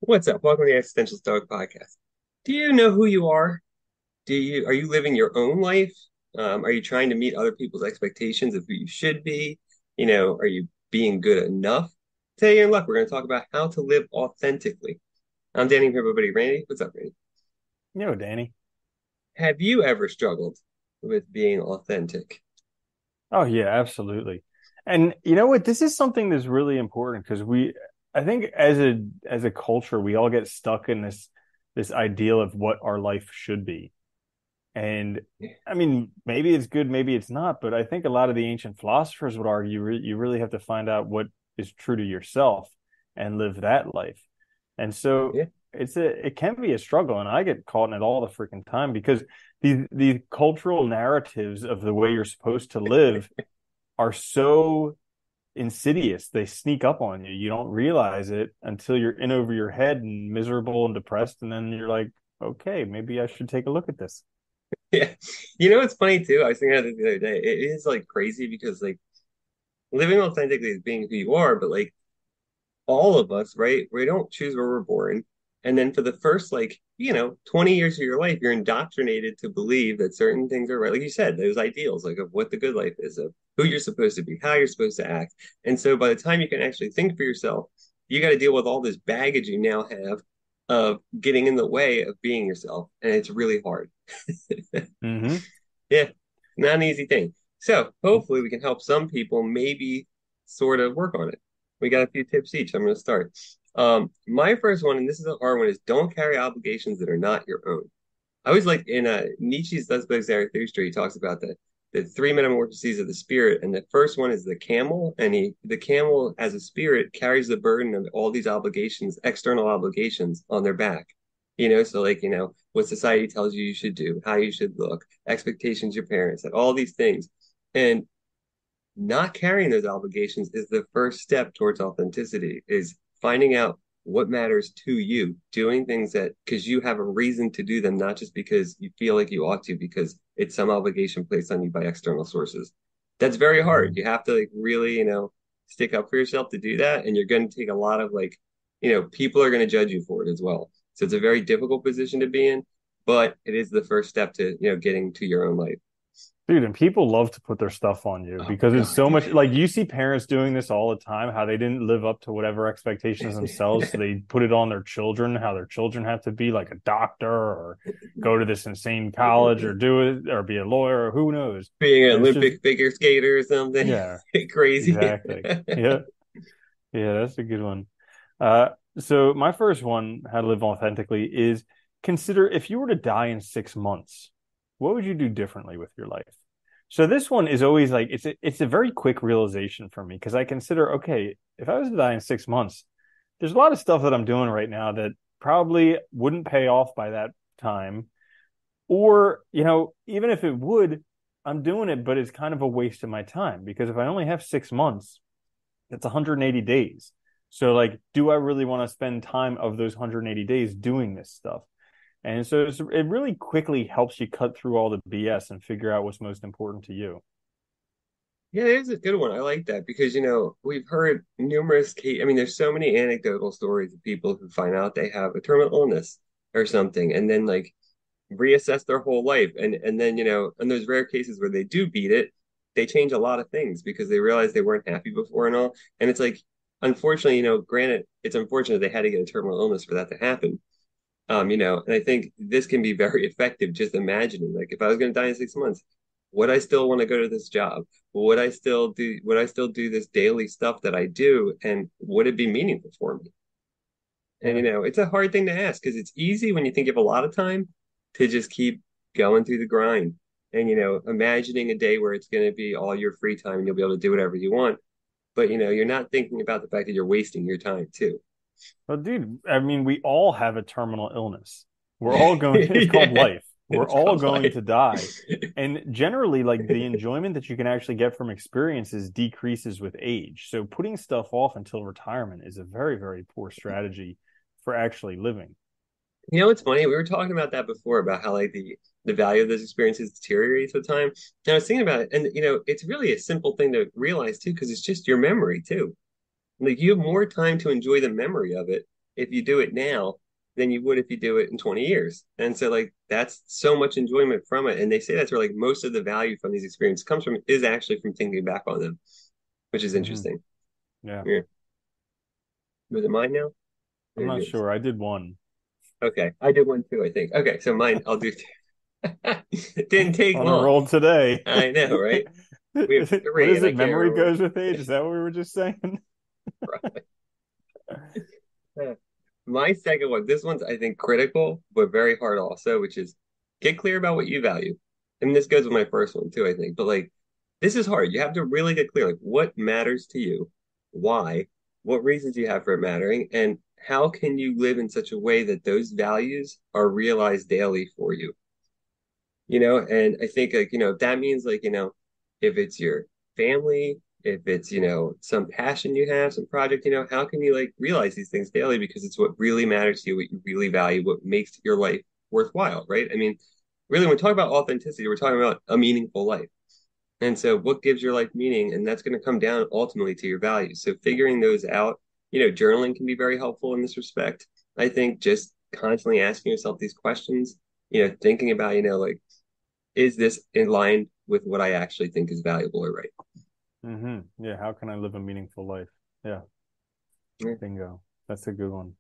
What's up? Welcome to the Existential Stoic Podcast. Do you know who you are? Are you living your own life? Are you trying to meet other people's expectations of who you should be? Are you being good enough? Today you're in luck. We're going to talk about how to live authentically. I'm Danny here, my buddy Randy. What's up, Randy? Yo, Danny. Have you ever struggled with being authentic? Oh yeah, absolutely. And you know what? This is something that's really important because I think as a culture, we all get stuck in this ideal of what our life should be. And I mean, maybe it's good, maybe it's not, but I think a lot of the ancient philosophers would argue you really have to find out what is true to yourself and live that life. And so Yeah. it can be a struggle, and I get caught in it all the freaking time because the cultural narratives of the way you're supposed to live are so insidious. They sneak up on you. You don't realize it until you're in over your head and miserable and depressed, and then you're like, okay, maybe I should take a look at this. Yeah. It's funny too. I was thinking about this the other day. It is like crazy because like living authentically is being who you are, but like all of us, right? We don't choose where we're born. And then for the first, 20 years of your life, you're indoctrinated to believe that certain things are right. Like you said, those ideals, like of what the good life is, of who you're supposed to be, how you're supposed to act. And so by the time you can actually think for yourself, you got to deal with all this baggage you now have of getting in the way of being yourself. And it's really hard. Hmm. Yeah, not an easy thing. So hopefully we can help some people maybe sort of work on it. We got a few tips each. I'm going to start. My first one, and this is a hard one, is don't carry obligations that are not your own. I always like in Nietzsche's Das Böse Zarathustra, he talks about the three metamorphoses of the spirit, and the first one is the camel, and the camel as a spirit carries the burden of all these obligations, external obligations, on their back. So like what society tells you should do, how you should look, expectations your parents had, all these things, and not carrying those obligations is the first step towards authenticity. Is finding out what matters to you, doing things that because you have a reason to do them, not just because you feel like you ought to, because it's some obligation placed on you by external sources. That's very hard. You have to like really, stick up for yourself to do that. And you're going to take a lot of people are going to judge you for it as well. So it's a very difficult position to be in, but it is the first step to, getting to your own life. Dude, and people love to put their stuff on you Oh because it's God, so do much like you see parents doing this all the time, how they didn't live up to whatever expectations themselves. So they? they put it on their children, how their children have to be like a doctor or go to this insane college or do it or be a lawyer or who knows. Being an And it's just, Olympic figure skater or something. yeah, Crazy. exactly. Yeah. Yeah, that's a good one. Uh, so my first one, how to live authentically, is consider if you were to die in 6 months, what would you do differently with your life? So this one is always like it's a very quick realization for me because I consider, okay, if I was to die in 6 months, there's a lot of stuff that I'm doing right now that probably wouldn't pay off by that time. Or, even if it would, I'm doing it, but it's kind of a waste of my time because if I only have 6 months, that's 180 days. So like, do I really want to spend time of those 180 days doing this stuff? And so it really quickly helps you cut through all the BS and figure out what's most important to you. Yeah, it is a good one. I like that because, we've heard numerous cases. I mean, there's so many anecdotal stories of people who find out they have a terminal illness or something and then like reassess their whole life. And then, in those rare cases where they do beat it, they change a lot of things because they realize they weren't happy before and all. And it's like, unfortunately, granted, it's unfortunate they had to get a terminal illness for that to happen. And I think this can be very effective just imagining, like if I was going to die in 6 months, would I still want to go to this job? Would I still do this daily stuff that I do? And would it be meaningful for me? And Yeah. it's a hard thing to ask because it's easy when you think you have a lot of time to just keep going through the grind and imagining a day where it's going to be all your free time and you'll be able to do whatever you want. But you're not thinking about the fact that you're wasting your time too. Well, dude, I mean, we all have a terminal illness. We're all going, it's called Yeah, life. We're it's all called going life. to die. And generally, like the enjoyment that you can actually get from experiences decreases with age. So putting stuff off until retirement is a very, very poor strategy for actually living. It's funny. We were talking about that before about how like the value of those experiences deteriorates with time. And I was thinking about it, and it's really a simple thing to realize too, because it's just your memory too. Like you have more time to enjoy the memory of it if you do it now than you would if you do it in 20 years. And so like that's so much enjoyment from it. And they say that's where like most of the value from these experiences comes from is actually from thinking back on them, which is Hmm. interesting. Yeah. Yeah. Was it mine now? I'm Or not yours? sure. I did one. Okay. I did one too, I think. Okay, so mine I'll do two. It didn't take On a long. roll today. I know, right? We have What three is and I it? can't Memory remember goes with age? Is that what we were just saying? which. My second one, this one's I think critical, but very hard also, which is get clear about what you value. And this goes with my first one too, I think. But like this is hard. You have to really get clear, like what matters to you, why, what reasons you have for it mattering, and how can you live in such a way that those values are realized daily for you. And I think like, that means like, if it's your family, if it's, some passion you have, some project, how can you like realize these things daily because it's what really matters to you, what you really value, what makes your life worthwhile, right? I mean, really, when we talk about authenticity, we're talking about a meaningful life. And so what gives your life meaning? And that's going to come down ultimately to your values. So figuring those out, journaling can be very helpful in this respect. I think just constantly asking yourself these questions, thinking about, like, is this in line with what I actually think is valuable or right? Yeah. How can I live a meaningful life? Yeah. Yeah. Bingo. That's a good one.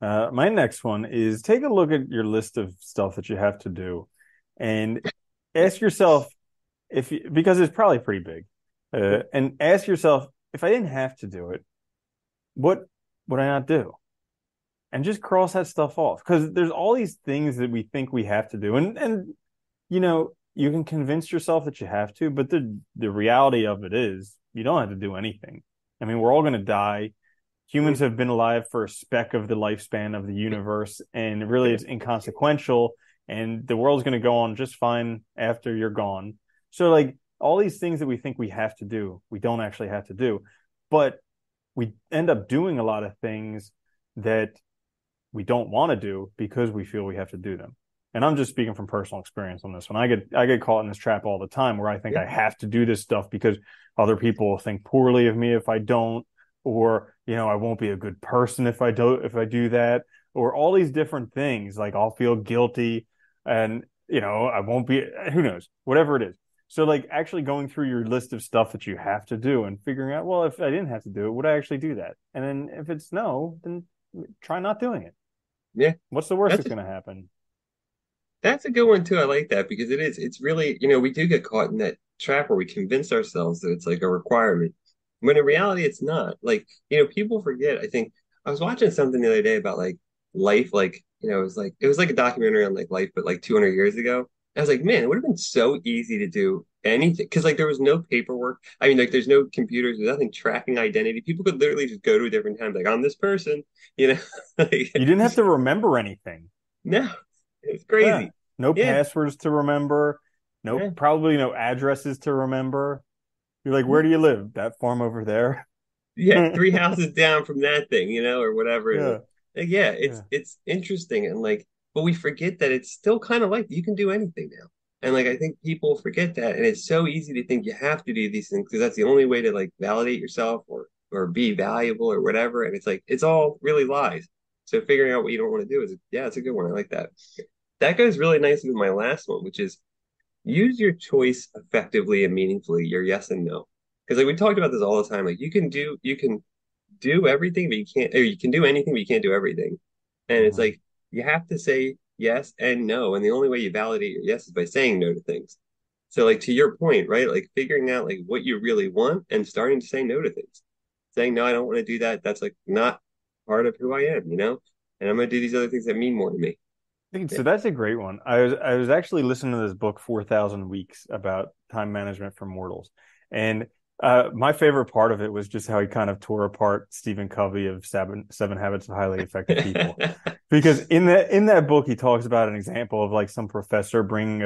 My next one is take a look at your list of stuff that you have to do and ask yourself if you, because it's probably pretty big, Yeah. and ask yourself if I didn't have to do it, what would I not do? And just cross that stuff off because there's all these things that we think we have to do, and you can convince yourself that you have to, but the reality of it is you don't have to do anything. I mean, we're all going to die. Humans Mhm. have been alive for a speck of the lifespan of the universe, and really Yeah. it's inconsequential, and the world's going to go on just fine after you're gone. So, like, all these things that we think we have to do, we don't actually have to do. But we end up doing a lot of things that we don't want to do because we feel we have to do them. And I'm just speaking from personal experience on this one. I get caught in this trap all the time where I think Yeah. I have to do this stuff because other people think poorly of me if I don't, or I won't be a good person if I do that, or all these different things. Like I'll feel guilty, and I won't be. Who knows? Whatever it is. So like actually going through your list of stuff that you have to do and figuring out, well, if I didn't have to do it, would I actually do that? And then if it's no, then try not doing it. Yeah. What's the worst That's that's a, going to happen? that's a good one too. I like that because it's really, we do get caught in that trap where we convince ourselves that it's like a requirement. When in reality it's not. Like, people forget. I think I was watching something the other day about like life, like, it was like a documentary on like life, but like 200 years ago. I was like, man, it would have been so easy to do anything because like there was no paperwork. I mean, like there's no computers, there's nothing tracking identity. People could literally just go to a different time, like I'm this person, you know. You Like, didn't have to remember anything. no, it's Yeah. crazy. No Yeah, passwords to remember. No, yeah, probably no addresses to remember. You're like, where yeah. do you live? That farm over there. Yeah, three houses down from that thing, or whatever it is. Yeah. Like, yeah, it's Yeah. it's interesting and like, but we forget that it's still kind of like you can do anything now. And like I think people forget that, and it's so easy to think you have to do these things because that's the only way to like validate yourself or be valuable or whatever. And it's like it's all really lies. So figuring out what you don't want to do is yeah, it's a good one. I like that. That goes really nicely with my last one, which is use your choice effectively and meaningfully, your yes and no. Because like we talked about this all the time. Like you can do everything, but you can't, or you can do anything, but you can't do everything. And it's Mhm. like you have to say yes and no. And the only way you validate your yes is by saying no to things. So like to your point, right? Like figuring out like what you really want and starting to say no to things. Saying no, I don't want to do that. That's like not part of who I am. And I'm gonna do these other things that mean more to me. Dude, Yeah. so that's a great one. I was actually listening to this book, 4,000 Weeks, about time management for mortals. And my favorite part of it was just how he kind of tore apart Stephen Covey of Seven Habits of Highly Effective People. Because in that book, he talks about an example of like some professor bringing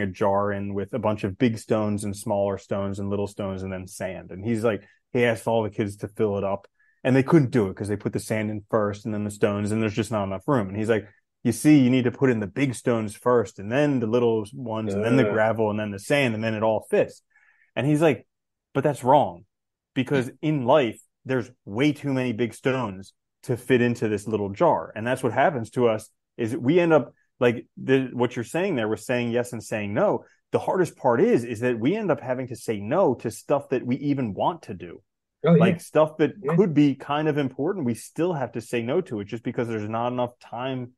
a jar in with a bunch of big stones and smaller stones and little stones and then sand. And he's like, he asked all the kids to fill it up, and they couldn't do it because they put the sand in first and then the stones, and there's just not enough room. And he's like, you see, you need to put in the big stones first, and then the little ones, and then the uh, gravel, and then the sand, and then it all fits. And he's like, but that's wrong because in life, there's way too many big stones to fit into this little jar. And that's what happens to us is we end up like what you're saying there was saying yes and saying no. The hardest part is that we end up having to say no to stuff that we even want to do. Oh yeah, Like stuff that yeah, could be kind of important, we still have to say no to it just because there's not enough time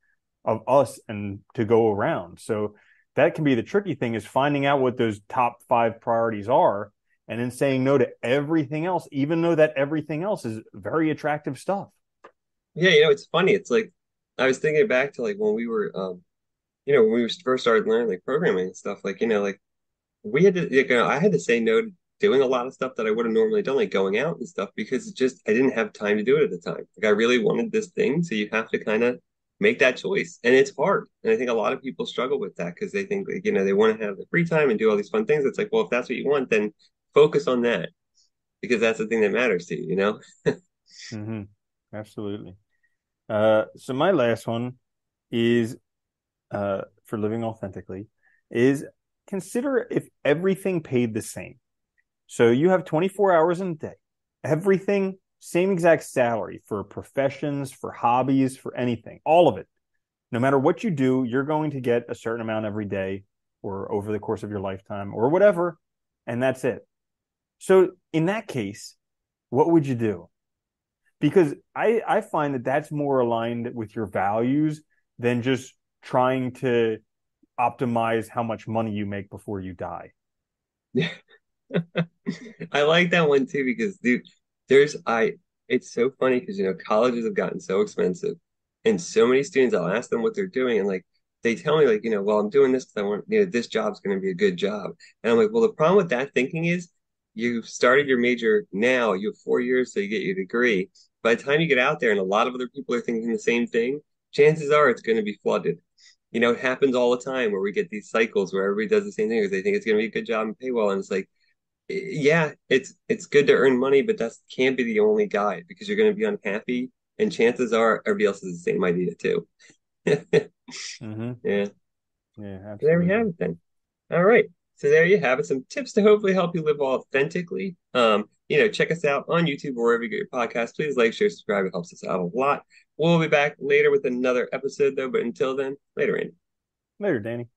of us and to go around. So that can be the tricky thing is finding out what those top 5 priorities are and then saying no to everything else, even though that everything else is very attractive stuff. yeah. It's funny. It's like I was thinking back to like when we were, when we first started learning like programming and stuff. Like like we had to, I had to say no to doing a lot of stuff that I would have normally done, like going out and stuff, because it just I didn't have time to do it at the time. Like I really wanted this thing, so you have to kind of make that choice, and it's hard. And I think a lot of people struggle with that because they think like they want to have the free time and do all these fun things. It's like, well, if that's what you want, then focus on that because that's the thing that matters to you. You know? Mm-hmm. Absolutely. So my last one is for living authentically is consider if everything paid the same. So you have 24 hours in a day, everything, same exact salary for professions, for hobbies, for anything, all of it. No matter what you do, you're going to get a certain amount every day or over the course of your lifetime or whatever, and that's it. So in that case, what would you do? Because I find that that's more aligned with your values than just trying to optimize how much money you make before you die. I like that one too because dude, there's I it's so funny because colleges have gotten so expensive and so many students I'll ask them what they're doing and like they tell me like, well, I'm doing this because I want, this job's going to be a good job. And I'm like, well, the problem with that thinking is you've started your major now, you have 4 years to get your degree. By the time you get out there and a lot of other people are thinking the same thing, chances are it's going to be flooded. It happens all the time where we get these cycles where everybody does the same thing because they think it's going to be a good job and pay well. And it's like, yeah, it's good to earn money, but that can't be the only guide because you're going to be unhappy, and chances are everybody else has the same idea too. Mm-hmm. Yeah, Yeah, there we have absolutely. it then. All right, so there you have it. Some tips to hopefully help you live authentically. Check us out on YouTube or wherever you get your podcast. Please like, share, subscribe. It helps us out a lot. We'll be back later with another episode though, but until then, later, Andy. Later, Danny.